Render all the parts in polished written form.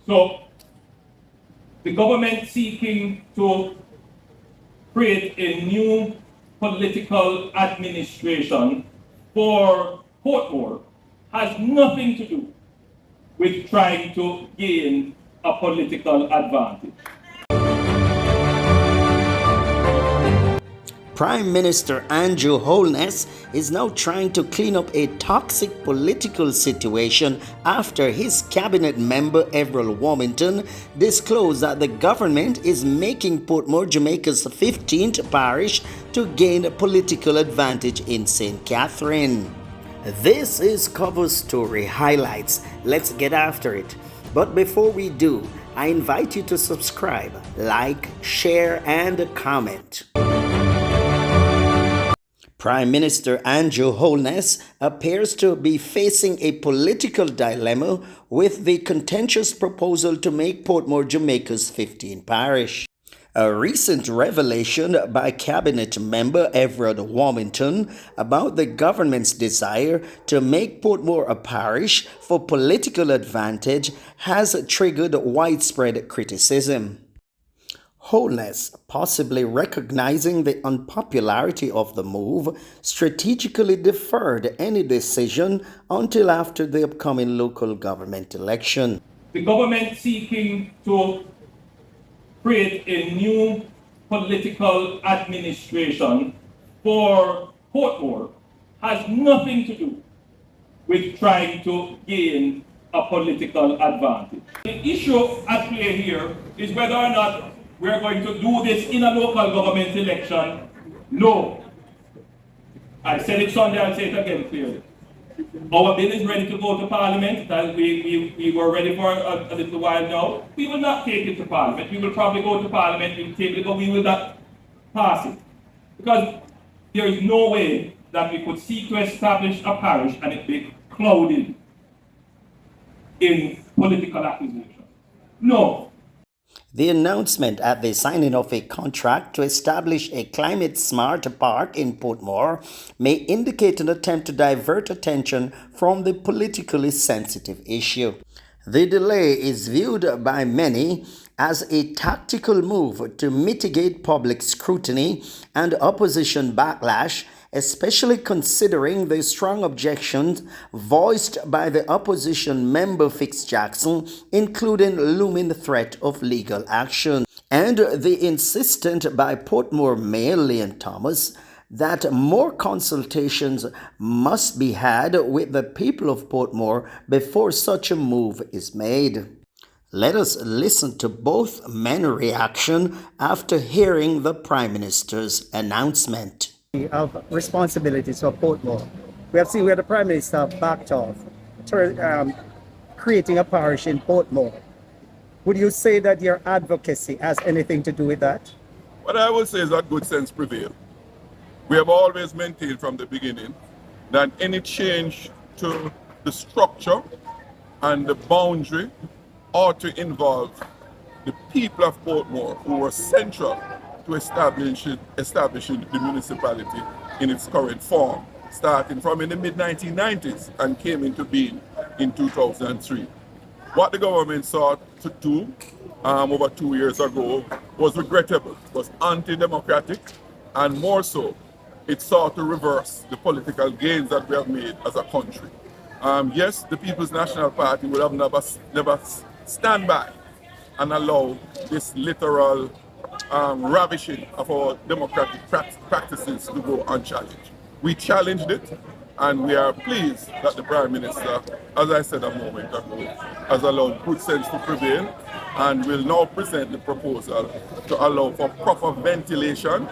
So the government seeking to create a new political administration for Portmore has nothing to do with trying to gain a political advantage. Prime Minister Andrew Holness is now trying to clean up a toxic political situation after his cabinet member Alric Warmington disclosed that the government is making Portmore Jamaica's 15th parish to gain a political advantage in St. Catherine. This is Cover Story Highlights. Let's get after it. But before we do, I invite you to subscribe, like, share, and comment. Prime Minister Andrew Holness appears to be facing a political dilemma with the contentious proposal to make Portmore Jamaica's 15th parish. A recent revelation by Cabinet Member Alric Warmington about the government's desire to make Portmore a parish for political advantage has triggered widespread criticism. Holness, possibly recognizing the unpopularity of the move, strategically deferred any decision until after the upcoming local government election. The government seeking to create a new political administration for Portmore has nothing to do with trying to gain a political advantage. The issue at play here is whether or not we're going to do this in a local government election. No. I said it Sunday, I'll say it again clearly. Our bill is ready to go to Parliament. We were ready for a little while now. We will not take it to Parliament. We will probably go to Parliament, we'll table it, but we will not pass it. Because there is no way that we could seek to establish a parish and it be clouded in political accusation. No. The announcement at the signing of a contract to establish a climate-smart park in Portmore may indicate an attempt to divert attention from the politically sensitive issue. The delay is viewed by many as a tactical move to mitigate public scrutiny and opposition backlash, especially considering the strong objections voiced by the opposition member Fitz Jackson, including looming threat of legal action, and the insistence by Portmore Mayor Leon Thomas that more consultations must be had with the people of Portmore before such a move is made. Let us listen to both men's reaction after hearing the Prime Minister's announcement. Of responsibilities for Portmore. We have seen where the Prime Minister backed off, creating a parish in Portmore. Would you say that your advocacy has anything to do with that? What I will say is that good sense prevails. We have always maintained from the beginning that any change to the structure and the boundary ought to involve the people of Portmore, who were central to establishing the municipality in its current form, starting from in the mid-1990s and came into being in 2003. What the government sought to do over 2 years ago was regrettable, was anti-democratic, and more so, it sought to reverse the political gains that we have made as a country. Yes, the People's National Party would have never stand by and allow this literal ravishing of our democratic practices to go unchallenged. We challenged it, and we are pleased that the Prime Minister, as I said a moment ago, has allowed good sense to prevail and will now present the proposal to allow for proper ventilation,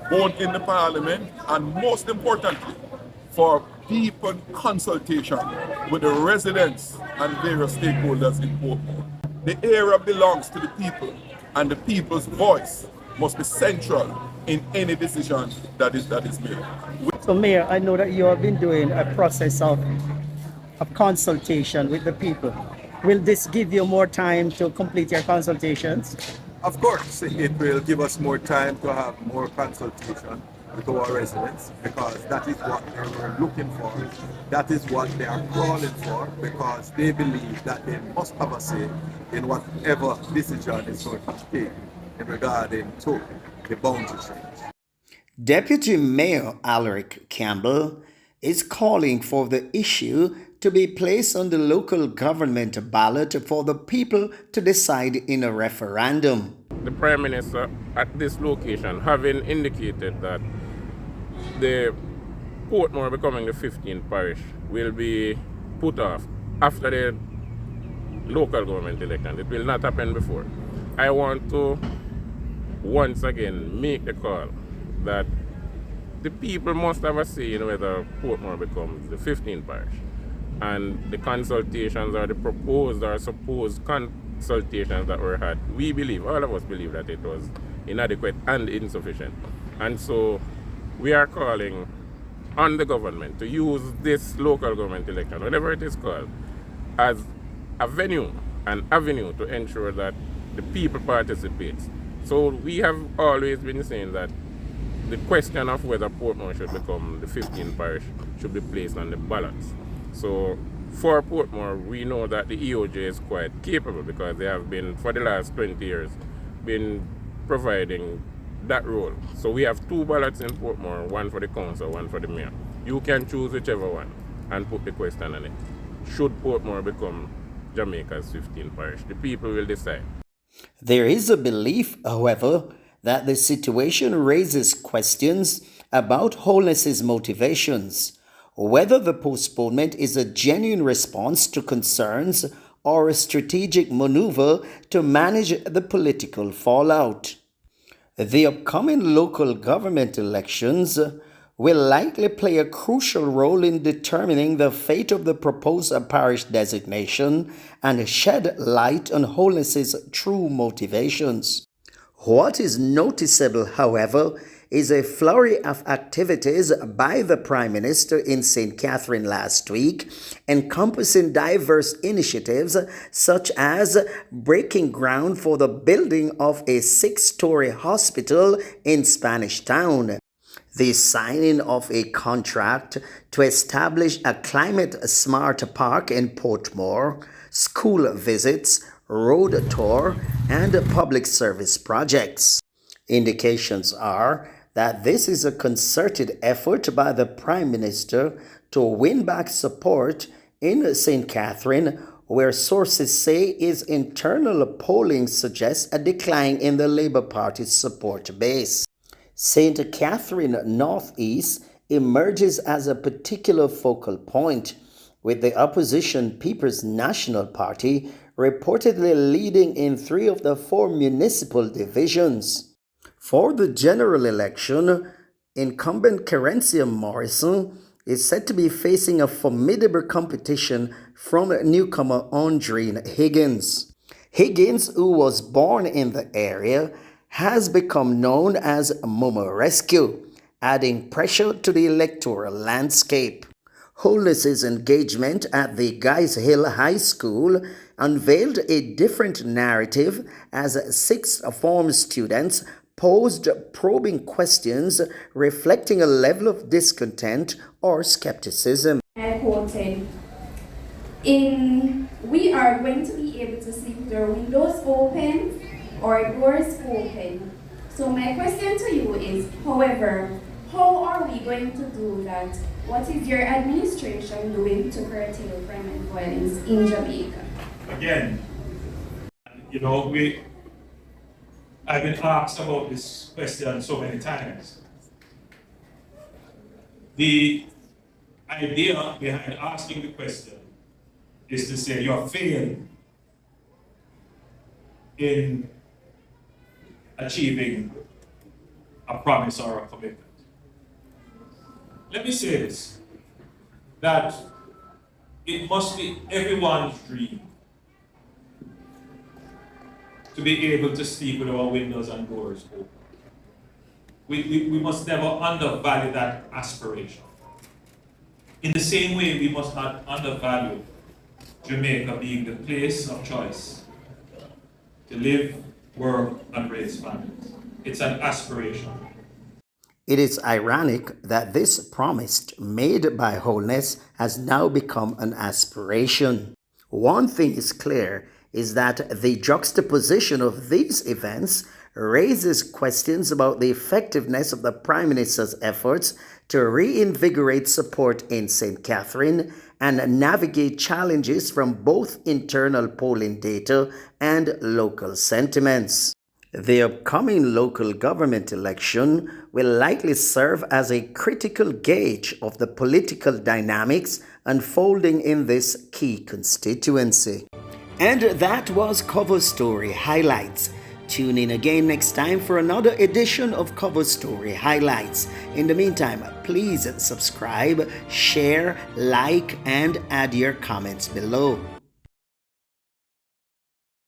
both in the Parliament and most importantly, for deeper consultation with the residents and various stakeholders in Portmore. The area belongs to the people, and the people's voice must be central in any decision that is made. So Mayor, I know that you have been doing a process of consultation with the people. Will this give you more time to complete your consultations? Of course, it will give us more time to have more consultation. to our residents, because that is what they were looking for. That is what they are crawling for, because they believe that they must have a say in whatever decision is going to be taken in regarding to the boundary change. Deputy Mayor Alric Campbell is calling for the issue to be placed on the local government ballot for the people to decide in a referendum. The Prime Minister at this location having indicated that the Portmore becoming the 15th parish will be put off after the local government election. It will not happen before. I want to once again make the call that the people must have a say in whether Portmore becomes the 15th parish. And the consultations or the proposed or supposed consultations that were had, we believe, all of us believe that it was inadequate and insufficient. And so we are calling on the government to use this local government election, whatever it is called, as a venue, an avenue to ensure that the people participate. So we have always been saying that the question of whether Portmore should become the 15th parish should be placed on the ballots. So for Portmore, we know that the EOJ is quite capable, because they have been, for the last 20 years, been providing that role. So we have 2 ballots in Portmore, one for the council, one for the mayor. You can choose whichever one and put the question on it. Should Portmore become Jamaica's 15th parish? The people will decide. There is a belief, however, that the situation raises questions about Holness's motivations, whether the postponement is a genuine response to concerns or a strategic maneuver to manage the political fallout. The upcoming local government elections will likely play a crucial role in determining the fate of the proposed parish designation and shed light on Holness's true motivations. What is noticeable, however, is a flurry of activities by the Prime Minister in St. Catherine last week, encompassing diverse initiatives such as breaking ground for the building of a 6-story hospital in Spanish Town, the signing of a contract to establish a climate-smart park in Portmore, school visits, road tour, and public service projects. Indications are that this is a concerted effort by the Prime Minister to win back support in St. Catherine, where sources say his internal polling suggests a decline in the Labour Party's support base. St. Catherine Northeast emerges as a particular focal point, with the opposition People's National Party reportedly leading in 3 of the 4 municipal divisions. For the general election, incumbent Kerencia Morrison is said to be facing a formidable competition from newcomer Andreen Higgins. Higgins, who was born in the area, has become known as Momo Rescue, adding pressure to the electoral landscape. Holness's engagement at the Guys Hill High School unveiled a different narrative as 6 form students posed probing questions reflecting a level of discontent or skepticism. I quoted, we are going to be able to see their windows open or doors open. So my question to you is, however, how are we going to do that? What is your administration doing to curtail crime and violence in Jamaica? Again, I've been asked about this question so many times. The idea behind asking the question is to say you have failed in achieving a promise or a commitment. Let me say this, that it must be everyone's dream to be able to sleep with our windows and doors open. We must never undervalue that aspiration. In the same way, we must not undervalue Jamaica being the place of choice to live, work, and raise families. It's an aspiration. It is ironic that this promise made by Holness has now become an aspiration. One thing is clear is that the juxtaposition of these events raises questions about the effectiveness of the Prime Minister's efforts to reinvigorate support in St. Catherine and navigate challenges from both internal polling data and local sentiments. The upcoming local government election will likely serve as a critical gauge of the political dynamics unfolding in this key constituency. And that was Cover Story Highlights. Tune in again next time for another edition of Cover Story Highlights. In the meantime, please subscribe, share, like, and add your comments below.